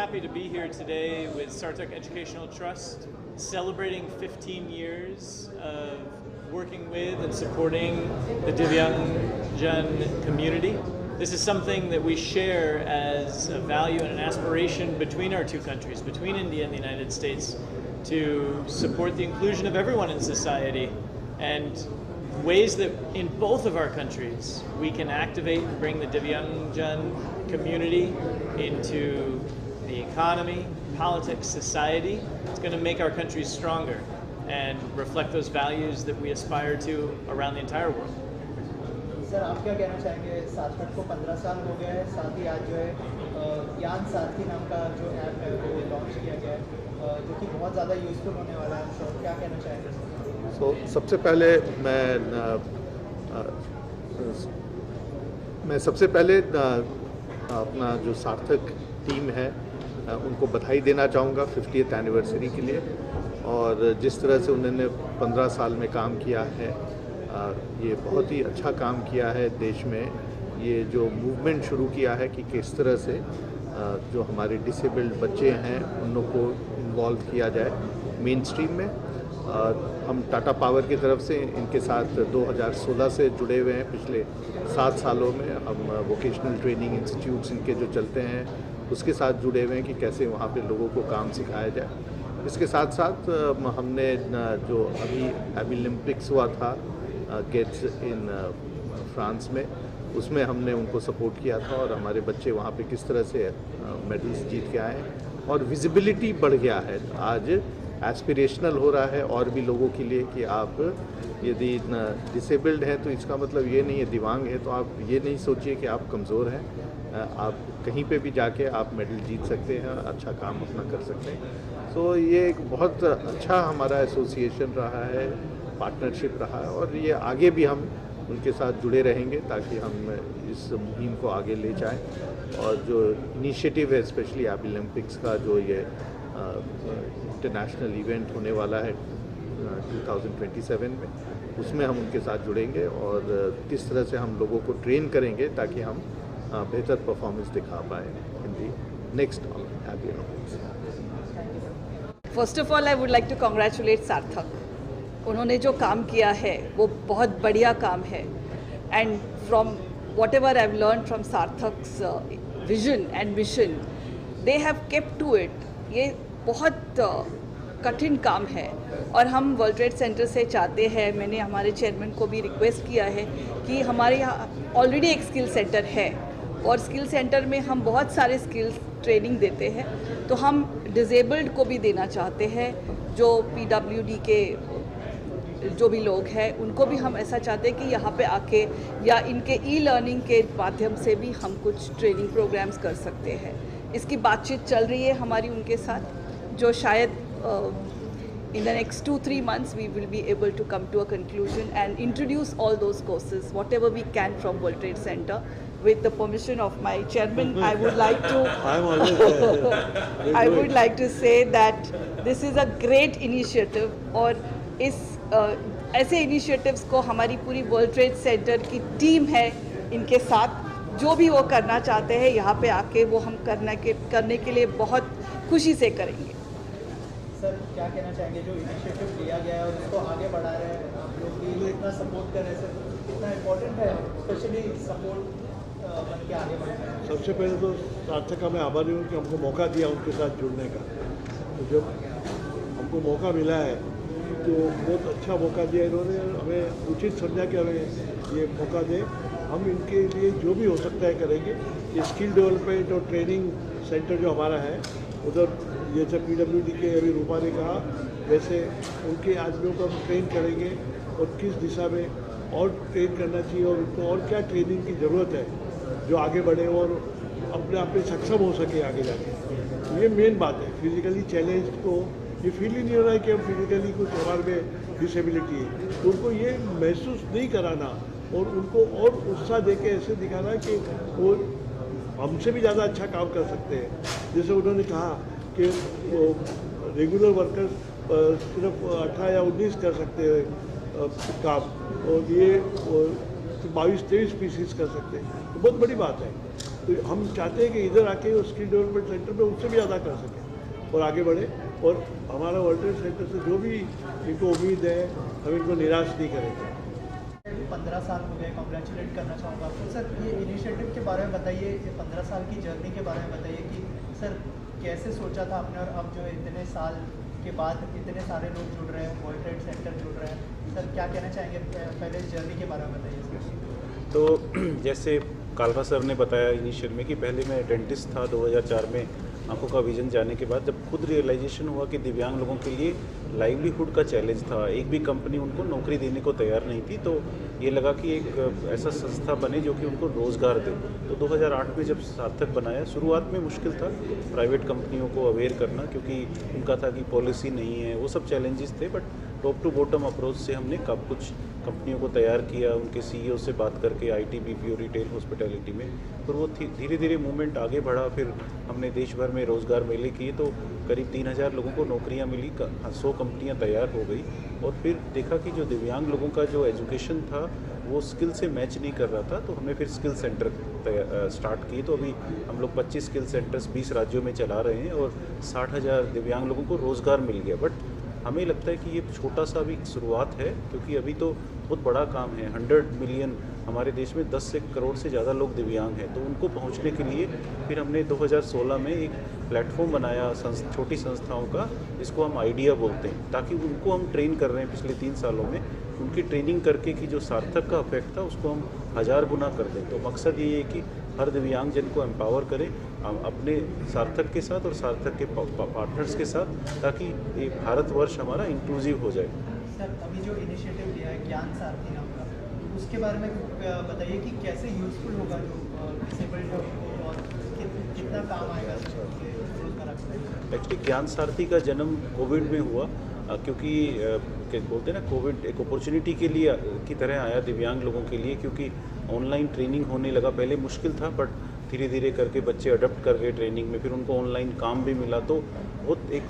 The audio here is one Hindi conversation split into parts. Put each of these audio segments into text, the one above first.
happy to be here today with Sarthak Educational Trust, celebrating 15 years of working with and supporting the Divyangjan community. This is something that we share as a value and an aspiration between our two countries, between India and the United States, to support the inclusion of everyone in society, and ways that in both of our countries we can activate and bring the Divyangjan community into the economy, politics, society. It's going to make our countries stronger and reflect those values that we aspire to around the entire world. Sir, आप क्या कहना चाहेंगे? सार्थक को 15 साल हो गए हैं, साथ ही आज जो है ज्ञान सारथी नाम का जो ऐप है वो लॉन्च किया गया है, जो कि बहुत ज़्यादा यूज़फुल होने वाला है। सर, क्या कहना चाहेंगे? सबसे पहले अपना जो सार्थक टीम है उनको बधाई देना चाहूँगा 50th एनिवर्सरी के लिए, और जिस तरह से उन्होंने 15 साल में काम किया है, ये बहुत ही अच्छा काम किया है। देश में ये जो मूवमेंट शुरू किया है कि किस तरह से जो हमारे डिसेबल्ड बच्चे हैं उन लोग को इन्वॉल्व किया जाए मेन स्ट्रीम में। हम टाटा पावर की तरफ से इनके साथ 2016 से जुड़े हुए हैं। पिछले 7 सालों में हम वोकेशनल ट्रेनिंग इंस्टीट्यूट्स इनके जो चलते हैं उसके साथ जुड़े हुए हैं कि कैसे वहाँ पे लोगों को काम सिखाया जाए। इसके साथ साथ हमने जो अभी ओलंपिक्स हुआ था गेट्स इन फ्रांस में, उसमें हमने उनको सपोर्ट किया था, और हमारे बच्चे वहाँ पे किस तरह से मेडल्स जीत के आए और विजिबिलिटी बढ़ गया है। आज एस्पिरेशनल हो रहा है और भी लोगों के लिए कि आप यदि डिसेबल्ड हैं तो इसका मतलब ये नहीं है, दिव्यांग है तो आप ये नहीं सोचिए कि आप कमज़ोर हैं। आप कहीं पे भी जाके आप मेडल जीत सकते हैं, अच्छा काम अपना कर सकते हैं। तो ये एक बहुत अच्छा हमारा एसोसिएशन रहा है, पार्टनरशिप रहा है, और ये आगे भी हम उनके साथ जुड़े रहेंगे ताकि हम इस मुहिम को आगे ले जाएं। और जो इनिशिएटिव है स्पेशली ओलंपिक्स का, जो ये इंटरनेशनल इवेंट होने वाला है 2027 में, उसमें हम उनके साथ जुड़ेंगे और किस तरह से हम लोगों को ट्रेन करेंगे ताकि हम बेहतर परफॉर्मेंस दिखा पाए in the next happy Olympics. First of all I would like to congratulate Sarthak. उन्होंने जो काम किया है वो बहुत बढ़िया काम है, and from whatever I have learn from Sarthak's vision and mission, they have kept to it. ये बहुत कठिन काम है और हम वर्ल्ड ट्रेड सेंटर से चाहते हैं, मैंने हमारे चेयरमैन को भी रिक्वेस्ट किया है कि हमारे यहाँ ऑलरेडी एक स्किल सेंटर है और स्किल सेंटर में हम बहुत सारे स्किल्स ट्रेनिंग देते हैं, तो हम डिसेबल्ड को भी देना चाहते हैं। जो PWD के जो भी लोग हैं उनको भी हम ऐसा चाहते हैं कि यहाँ पे आके या इनके ई-लर्निंग के माध्यम से भी हम कुछ ट्रेनिंग प्रोग्राम्स कर सकते हैं। इसकी बातचीत चल रही है हमारी उनके साथ, जो शायद in the next 2-3 months we will be able to come to a conclusion and introduce all those courses whatever we can from World Trade Center. With the permission of my chairman, I would like to I would like to say that this is a great initiative, और इस ऐसे इनिशिएटिव्स को हमारी पूरी वर्ल्ड ट्रेड सेंटर की टीम है इनके साथ, जो भी वो करना चाहते हैं यहाँ पे आके वो हम करने के लिए बहुत खुशी से करेंगे। सर, क्या कहना चाहेंगे जो इनिशिएटिव लिया गया है और उसको आगे बढ़ा रहे हैं आप लोग, भी इतना सपोर्ट कर रहे हैं सर, कितना इम्पोर्टेंट है स्पेशली सपोर्ट बन के आगे बढ़ना है? सबसे पहले तो सार्थक का मैं आभारी हूँ कि हमको मौका दिया उनके साथ जुड़ने का। तो जब हमको मौका मिला है तो बहुत अच्छा मौका दिया इन्होंने, हमें उचित समझा कि हमें ये मौका दें, हम इनके लिए जो भी हो सकता है करेंगे। ये स्किल डेवलपमेंट और ट्रेनिंग सेंटर जो हमारा है उधर, जैसे PWD के अभी रूपा ने कहा वैसे उनके आदमियों को हम ट्रेन करेंगे और किस दिशा में और ट्रेन करना चाहिए और उनको और क्या ट्रेनिंग की ज़रूरत है जो आगे बढ़े और अपने आप में सक्षम हो सके आगे जाके। ये मेन बात है। फिजिकली चैलेंज को ये फील ही नहीं हो रहा है कि हम फिजिकली कुछ हमारे में डिसेबिलिटी है, तो उनको ये महसूस नहीं कराना और उनको और उत्साह दे के ऐसे दिखाना कि वो हमसे भी ज़्यादा अच्छा काम कर सकते हैं। जैसे उन्होंने कहा कि रेगुलर वर्कर्स सिर्फ 18 या 19 कर सकते हैं काम, और ये 22-23 स्पीसीज कर सकते हैं, तो बहुत बड़ी बात है। तो हम चाहते हैं कि इधर आके वो स्किल डेवलपमेंट सेंटर में उससे भी ज़्यादा कर सकें और आगे बढ़े, और हमारा वर्ल्ड ट्रेड सेंटर से जो भी इनको उम्मीद है हम इनको निराश नहीं करेंगे। 15 साल हो गए, कॉन्ग्रेचुलेट करना चाहूँगा आपको। सर ये इनिशिएटिव के बारे में बताइए, ये 15 साल की जर्नी के बारे में बताइए कि सर कैसे सोचा था आपने, और अब जो है इतने साल के बाद इतने सारे लोग जुड़ रहे हैं, वर्ल्ड ट्रेड सेंटर जुड़ रहे हैं, सर क्या कहना चाहेंगे? पहले इस जर्नी के बारे में बताइए सर। तो जैसे कालरा सर ने बताया इनिशियल में कि पहले मैं डेंटिस्ट था 2004 में, आंखों का विजन जाने के बाद जब खुद रियलाइजेशन हुआ कि दिव्यांग लोगों के लिए लाइवलीहुड का चैलेंज था, एक भी कंपनी उनको नौकरी देने को तैयार नहीं थी, तो ये लगा कि एक ऐसा संस्था बने जो कि उनको रोज़गार दे। तो 2008 में जब सार्थक बनाया, शुरुआत में मुश्किल था प्राइवेट कंपनियों को अवेयर करना, क्योंकि उनका था कि पॉलिसी नहीं है, वो सब चैलेंजेस थे, but top to bottom approach से हमने कब कुछ कंपनियों को तैयार किया, उनके सीईओ से बात करके आईटी, बीपीओ, रिटेल, हॉस्पिटैलिटी में, फिर वो धीरे धीरे मूवमेंट आगे बढ़ा। फिर हमने देश भर में रोज़गार मेले किए, तो करीब 3000 लोगों को नौकरियां मिली, 100 कंपनियां तैयार हो गई, और फिर देखा कि जो दिव्यांग लोगों का जो एजुकेशन था वो स्किल से मैच नहीं कर रहा था, तो हमने फिर स्किल सेंटर स्टार्ट किए। तो अभी हम लोग 25 स्किल सेंटर्स 20 राज्यों में चला रहे हैं और 60,000 दिव्यांग लोगों को रोज़गार मिल गया। बट हमें लगता है कि ये छोटा सा भी शुरुआत है, क्योंकि अभी तो बहुत बड़ा काम है। 100 मिलियन हमारे देश में 10 करोड़ से ज़्यादा लोग दिव्यांग हैं, तो उनको पहुंचने के लिए फिर हमने 2016 में एक प्लेटफॉर्म बनाया छोटी संस्थाओं का, जिसको हम आइडिया बोलते हैं, ताकि उनको हम ट्रेन कर रहे हैं पिछले 3 सालों में, उनकी ट्रेनिंग करके कि जो सार्थक का इफेक्ट था उसको हम 1000 गुना कर दें। तो मकसद ये है कि हर दिव्यांगजन को एम्पावर करें अपने सार्थक के साथ और सार्थक के पार्टनर्स के साथ, ताकि ये भारतवर्ष हमारा इंक्लूसिव हो जाए। सर अभी जो इनिशिएटिव लिया है ज्ञान सारथी नाम का, उसके बारे में बताइए कि कैसे यूजफुल होगा जो डिसेबल्ड को, और कितना काम आएगा सर रोजगार? एक्चुअली ज्ञान सारथी का जन्म कोविड में हुआ, क्योंकि बोलते हैं ना, कोविड एक अपॉर्चुनिटी के लिए की तरह आया दिव्यांग लोगों के लिए, क्योंकि ऑनलाइन ट्रेनिंग होने लगा। पहले मुश्किल था, बट धीरे धीरे करके बच्चे अडॉप्ट कर गए ट्रेनिंग में, फिर उनको ऑनलाइन काम भी मिला, तो बहुत एक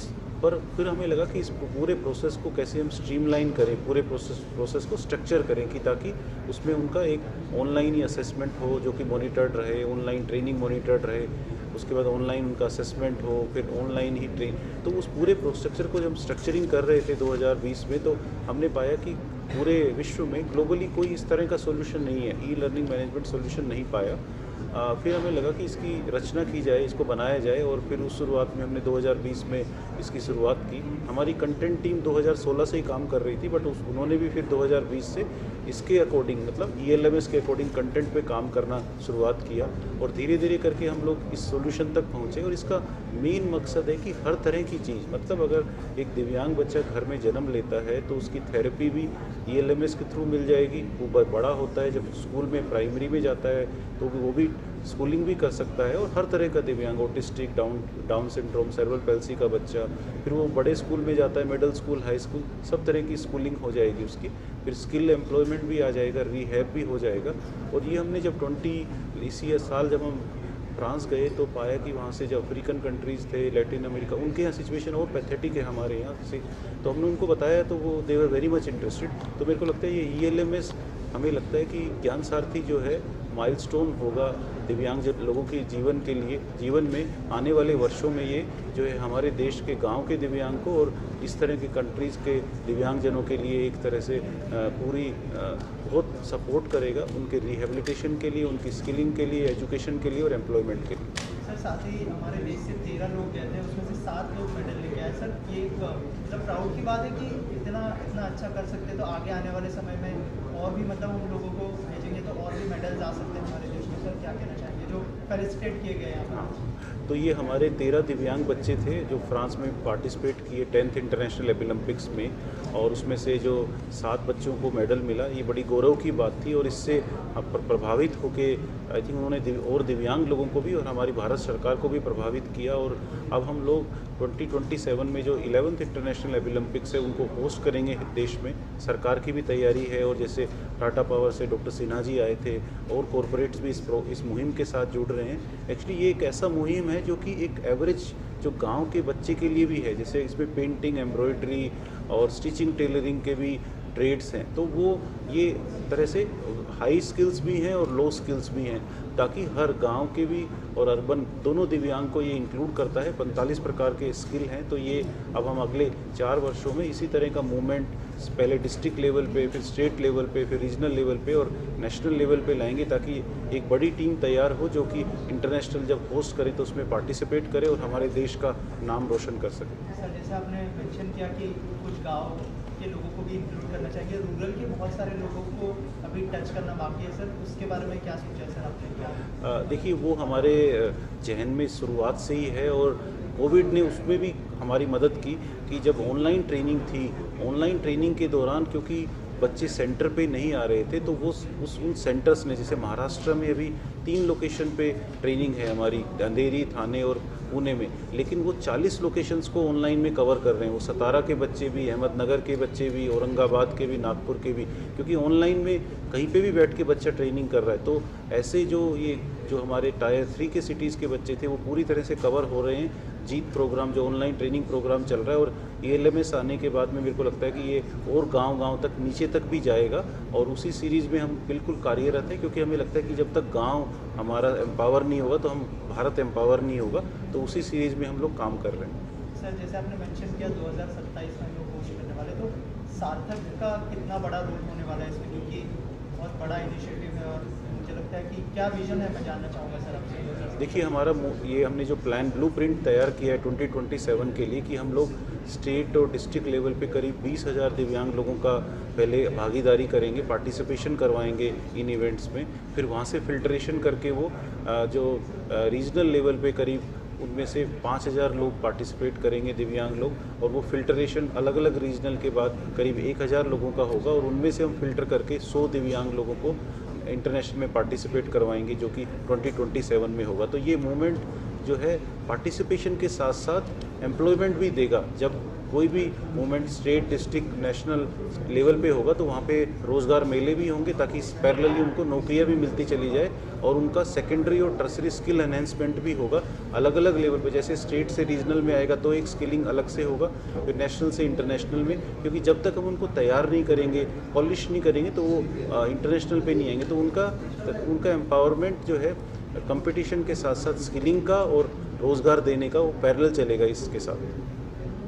पर फिर हमें लगा कि इस पूरे प्रोसेस को कैसे हम स्ट्रीमलाइन करें, पूरे प्रोसेस को स्ट्रक्चर करें, कि ताकि उसमें उनका एक ऑनलाइन ही असेसमेंट हो जो कि मॉनिटर्ड रहे, ऑनलाइन ट्रेनिंग मॉनिटर्ड रहे, उसके बाद ऑनलाइन उनका असेसमेंट हो, फिर ऑनलाइन ही ट्रेन। तो उस पूरे स्ट्रक्चर को जब हम स्ट्रक्चरिंग कर रहे थे 2020 में, तो हमने पाया कि पूरे विश्व में ग्लोबली कोई इस तरह का सोल्यूशन नहीं है, ई लर्निंग मैनेजमेंट सोल्यूशन नहीं पाया। फिर हमें लगा कि इसकी रचना की जाए, इसको बनाया जाए, और फिर उस शुरुआत में हमने 2020 में इसकी शुरुआत की। हमारी कंटेंट टीम 2016 से ही काम कर रही थी, बट उन्होंने भी फिर 2020 से इसके अकॉर्डिंग, मतलब ELMS के अकॉर्डिंग कंटेंट पे काम करना शुरुआत किया, और धीरे धीरे करके हम लोग इस सॉल्यूशन तक पहुँचे। और इसका मेन मकसद है कि हर तरह की चीज़, मतलब अगर एक दिव्यांग बच्चा घर में जन्म लेता है तो उसकी थेरेपी भी ELMS के थ्रू मिल जाएगी। वो बड़ा होता है, जब स्कूल में प्राइमरी में जाता है तो वो भी स्कूलिंग भी कर सकता है, और हर तरह का दिव्यांग, autistic, down syndrome, cerebral palsy का बच्चा, फिर वो बड़े स्कूल में जाता है, मिडिल स्कूल, हाई स्कूल, सब तरह की स्कूलिंग हो जाएगी उसकी, फिर स्किल एम्प्लॉयमेंट भी आ जाएगा, रीहैब भी हो जाएगा। और ये हमने जब 20 साल जब हम फ्रांस गए तो पाया कि वहाँ से जो अफ्रीकन कंट्रीज़ थे, लैटिन अमेरिका, उनके यहाँ सिचुएशन और पैथेटिक है हमारे यहाँ से। तो हमने उनको बताया तो वो दे वर वेरी मच इंटरेस्टेड। तो मेरे को लगता है ये ELMS, हमें लगता है कि ज्ञान सारथी जो है माइलस्टोन होगा दिव्यांग लोगों के जीवन के लिए, जीवन में आने वाले वर्षों में ये जो है हमारे देश के गांव के दिव्यांग को और इस तरह के कंट्रीज़ के दिव्यांगजनों के लिए एक तरह से पूरी बहुत सपोर्ट करेगा, उनके रिहेबिलिटेशन के लिए, उनकी स्किलिंग के लिए, एजुकेशन के लिए और एम्प्लॉयमेंट के लिए। सर साथ ही हमारे देश से 13 लोग गए थे, उसमें से 7 लोग मेडल लेके आए। सर ये एक मतलब प्राउड की बात है कि इतना अच्छा कर सकते हैं, तो आगे आने वाले समय में और भी मतलब हम लोगों को भेजेंगे तो और भी मेडल्स आ सकते हैं हमारे देश में। सर क्या कहना चाहेंगे जो फेलिसिटेट किए गए यहाँ पर? तो ये हमारे 13 दिव्यांग बच्चे थे जो फ्रांस में पार्टिसिपेट किए 10th इंटरनेशनल ओलंपिक्स में, और उसमें से जो 7 बच्चों को मेडल मिला, ये बड़ी गौरव की बात थी। और इससे प्रभावित होके आई थिंक उन्होंने और दिव्यांग लोगों को भी और हमारी भारत सरकार को भी प्रभावित किया। और अब हम लोग 2027 में जो 11th इंटरनेशनल ओलंपिक्स है उनको होस्ट करेंगे देश में, सरकार की भी तैयारी है। और जैसे टाटा पावर से डॉक्टर सिन्हा जी आए थे और कॉरपोरेट्स भी इस मुहिम के साथ जुड़ रहे हैं। एक्चुअली ये एक ऐसा मुहिम है जो कि एक एवरेज जो गांव के बच्चे के लिए भी है, जैसे इसमें पेंटिंग, एम्ब्रॉयडरी और स्टिचिंग, टेलरिंग के भी ट्रेड्स हैं, तो वो ये तरह से हाई स्किल्स भी हैं और लो स्किल्स भी हैं, ताकि हर गांव के भी और अर्बन दोनों दिव्यांग को ये इंक्लूड करता है। 45 प्रकार के स्किल हैं, तो ये अब हम अगले 4 वर्षों में इसी तरह का मूवमेंट पहले डिस्ट्रिक्ट लेवल पे, फिर स्टेट लेवल पे, फिर रीजनल लेवल पे और नेशनल लेवल पे लाएंगे, ताकि एक बड़ी टीम तैयार हो जो कि इंटरनेशनल जब होस्ट करे तो उसमें पार्टिसिपेट करे और हमारे देश का नाम रोशन कर सके। सर जैसे आपने मेंशन किया कि कुछ गांव के लोगों को भी इंक्लूड करना चाहिए, रूरल के बहुत सारे लोगों को अभी टच करना बाकी है सर, उसके बारे में क्या सोचा है सर आपने? क्या देखिए, वो हमारे जहन में शुरुआत से ही है और कोविड ने उसमें भी हमारी मदद की कि जब ऑनलाइन ट्रेनिंग थी, ऑनलाइन ट्रेनिंग के दौरान क्योंकि बच्चे सेंटर पे नहीं आ रहे थे, तो वो उन सेंटर्स ने, जैसे महाराष्ट्र में अभी 3 लोकेशन पे ट्रेनिंग है हमारी, अंधेरी, थाने और पुणे में, लेकिन वो 40 लोकेशंस को ऑनलाइन में कवर कर रहे हैं। वो सतारा के बच्चे भी, अहमदनगर के बच्चे भी, औरंगाबाद के भी, नागपुर के भी, क्योंकि ऑनलाइन में कहीं पे भी बैठ के बच्चा ट्रेनिंग कर रहा है। तो ऐसे जो हमारे टायर 3 के सिटीज़ के बच्चे थे वो पूरी तरह से कवर हो रहे हैं। जीत प्रोग्राम जो ऑनलाइन ट्रेनिंग प्रोग्राम चल रहा है और ALMS आने के बाद में मेरे को लगता है कि ये और गांव-गांव तक, नीचे तक भी जाएगा और उसी सीरीज़ में हम बिल्कुल कार्यरत हैं, क्योंकि हमें लगता है कि जब तक गांव हमारा एम्पावर नहीं होगा तो हम भारत एम्पावर नहीं होगा, तो उसी सीरीज़ में हम लोग काम कर रहे हैं। सर जैसे आपने मेंशन किया 2027 में लोग होस्ट करने वाले, तो सार्थक का कितना बड़ा रोल होने वाला है इसमें, क्योंकि बहुत बड़ा इनिशिएटिव है और मुझे लगता है कि क्या विजन है, मैं जानना चाहूँगा सर आपसे। देखिए, हमारा ये हमने जो प्लान ब्लूप्रिंट तैयार किया है 2027 के लिए, कि हम लोग स्टेट और डिस्ट्रिक्ट लेवल पे करीब 20,000 दिव्यांग लोगों का पहले भागीदारी करेंगे, पार्टिसिपेशन करवाएंगे इन इवेंट्स में, फिर वहाँ से फिल्ट्रेशन करके वो जो रीजनल लेवल पे करीब उनमें से 5,000 लोग पार्टिसिपेट करेंगे, दिव्यांग लोग, और वो फिल्ट्रेशन अलग अलग रीजनल के बाद करीब 1,000 लोगों का होगा और उनमें से हम फिल्टर करके 100 दिव्यांग लोगों को इंटरनेशनल में पार्टिसिपेट करवाएंगे, जो कि 2027 में होगा। तो ये मूवमेंट जो है पार्टिसिपेशन के साथ साथ एम्प्लॉयमेंट भी देगा। जब कोई भी movement state, district, national level पे होगा तो वहाँ पे रोज़गार मेले भी होंगे, ताकि पैरेलली उनको नौकरियाँ भी मिलती चली जाए और उनका सेकेंडरी और टर्सरी स्किल एनहेंसमेंट भी होगा अलग अलग लेवल पे। जैसे स्टेट से रीजनल में आएगा तो एक स्किलिंग अलग से होगा, फिर नेशनल से इंटरनेशनल में, क्योंकि जब तक हम उनको तैयार नहीं करेंगे, पॉलिश नहीं करेंगे, तो वो इंटरनेशनल पे नहीं आएंगे। तो उनका एम्पावरमेंट जो है कंपटीशन के साथ साथ स्किलिंग का और रोज़गार देने का वो पैरेलल चलेगा इसके साथ।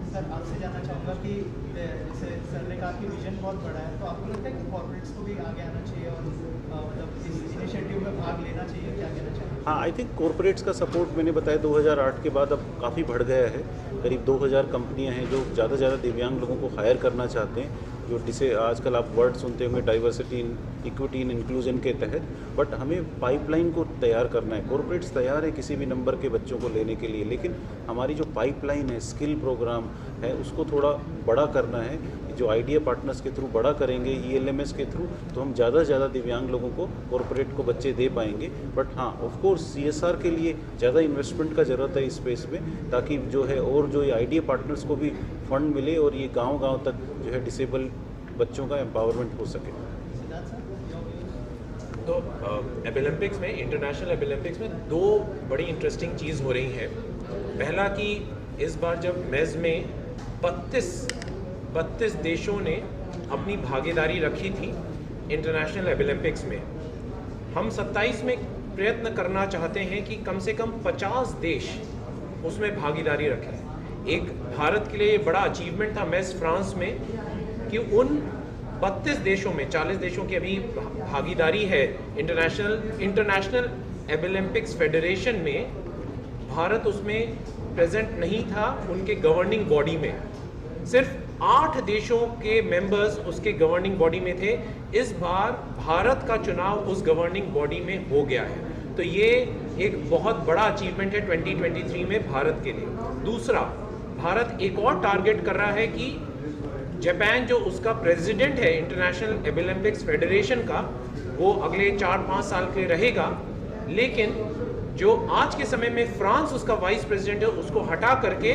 सर आपसे जानना चाहूँगा कि जैसे सर ने कहा कि विजन बहुत बड़ा है, तो आपको लगता है कि कॉर्पोरेट्स को भी आगे आना चाहिए और मतलब इस इनिशिएटिव में भाग लेना चाहिए, क्या कहना चाहिए? हाँ, आई थिंक कॉर्पोरेट्स का सपोर्ट मैंने बताया 2008 के बाद अब काफ़ी बढ़ गया है। करीब 2000 कंपनियां हैं जो ज़्यादा से ज़्यादा दिव्यांग लोगों को हायर करना चाहते हैं, जो जिसे आजकल आप वर्ड सुनते होंगे डाइवर्सिटी, इक्विटी इन इंक्लूजन के तहत। बट हमें पाइपलाइन को तैयार करना है। कॉर्पोरेट्स तैयार है किसी भी नंबर के बच्चों को लेने के लिए, लेकिन हमारी जो पाइपलाइन है, स्किल प्रोग्राम है, उसको थोड़ा बड़ा करना है। जो आइडिया पार्टनर्स के थ्रू बड़ा करेंगे, ELMS के थ्रू, तो हम ज़्यादा से ज़्यादा दिव्यांग लोगों को, कॉर्पोरेट को बच्चे दे पाएंगे। बट हाँ, ऑफ कोर्स CSR के लिए ज़्यादा इन्वेस्टमेंट का ज़रूरत है इस स्पेस में, ताकि जो है और जो ये आइडिया पार्टनर्स को भी फंड मिले और ये गांव-गांव तक जो है डिसेबल बच्चों का एम्पावरमेंट हो सके। तो एबिलम्पिक्स में, इंटरनेशनल एबिलम्पिक्स में 2 बड़ी इंटरेस्टिंग चीज़ हो रही हैं। पहला कि इस बार जब मेज़ में 32 देशों ने अपनी भागीदारी रखी थी इंटरनेशनल एबिलम्पिक्स में, हम 27 में प्रयत्न करना चाहते हैं कि कम से कम 50 देश उसमें भागीदारी रखें। एक भारत के लिए ये बड़ा अचीवमेंट था मेस फ्रांस में कि उन 32 देशों में 40 देशों की अभी भागीदारी है इंटरनेशनल एबिलम्पिक्स फेडरेशन में। भारत उसमें प्रेजेंट नहीं था उनके गवर्निंग बॉडी में, सिर्फ 8 देशों के मेंबर्स उसके गवर्निंग बॉडी में थे। इस बार भारत का चुनाव उस गवर्निंग बॉडी में हो गया है, तो ये एक बहुत बड़ा अचीवमेंट है 2023 में भारत के लिए। दूसरा, भारत एक और टारगेट कर रहा है कि जापान जो उसका प्रेसिडेंट है इंटरनेशनल एबिलम्पिक्स फेडरेशन का, वो अगले 4-5 साल के रहेगा, लेकिन जो आज के समय में फ्रांस उसका वाइस प्रेसिडेंट है, उसको हटा करके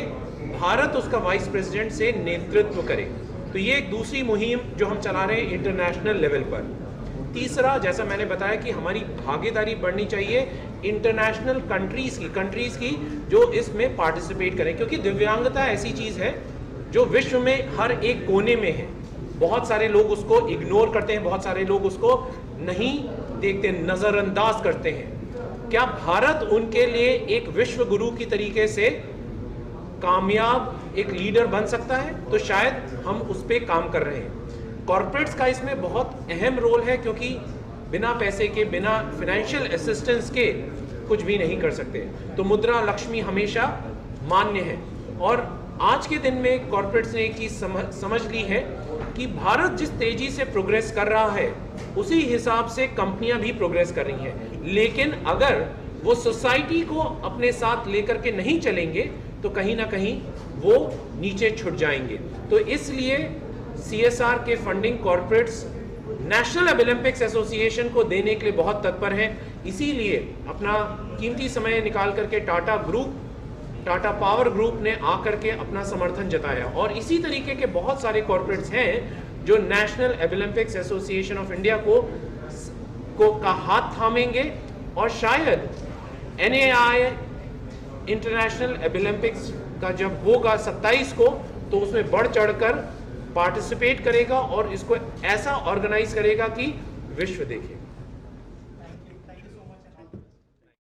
भारत उसका वाइस प्रेसिडेंट से नेतृत्व करे। तो ये एक दूसरी मुहिम जो हम चला रहे हैं इंटरनेशनल लेवल पर। तीसरा, जैसा मैंने बताया कि हमारी भागीदारी बढ़नी चाहिए इंटरनेशनल कंट्रीज़ की जो इसमें पार्टिसिपेट करें, क्योंकि दिव्यांगता ऐसी चीज़ है जो विश्व में हर एक कोने में है। बहुत सारे लोग उसको इग्नोर करते हैं, बहुत सारे लोग उसको नहीं देखते, नज़रअंदाज करते हैं। क्या भारत उनके लिए एक विश्व गुरु की तरीके से कामयाब एक लीडर बन सकता है? तो शायद हम उस पर काम कर रहे हैं। कॉर्पोरेट्स का इसमें बहुत अहम रोल है, क्योंकि बिना पैसे के, बिना फाइनेंशियल असिस्टेंस के कुछ भी नहीं कर सकते। तो मुद्रा लक्ष्मी हमेशा मान्य है, और आज के दिन में कॉर्पोरेट्स ने एक चीज समझ ली है कि भारत जिस तेजी से प्रोग्रेस कर रहा है उसी हिसाब से कंपनियां भी प्रोग्रेस कर रही हैं। लेकिन अगर वो सोसाइटी को अपने साथ लेकर के नहीं चलेंगे तो कहीं ना कहीं वो नीचे छूट जाएंगे। तो इसलिए CSR के funding corporates national Olympics association को देने के लिए बहुत तत्पर हैं। इसीलिए अपना कीमती समय निकाल करके टाटा पावर ग्रुप ने आकर के अपना समर्थन जताया, और इसी तरीके के बहुत सारे कॉर्पोरेट्स हैं जो national Olympics association of India का हाथ थामेंगे, और शायद NAI इंटरनेशनल ओलंपिक्स का जब होगा 27 को, तो उसमें बढ़ चढ़कर पार्टिसिपेट करेगा और इसको ऐसा ऑर्गेनाइज करेगा कि विश्व देखे।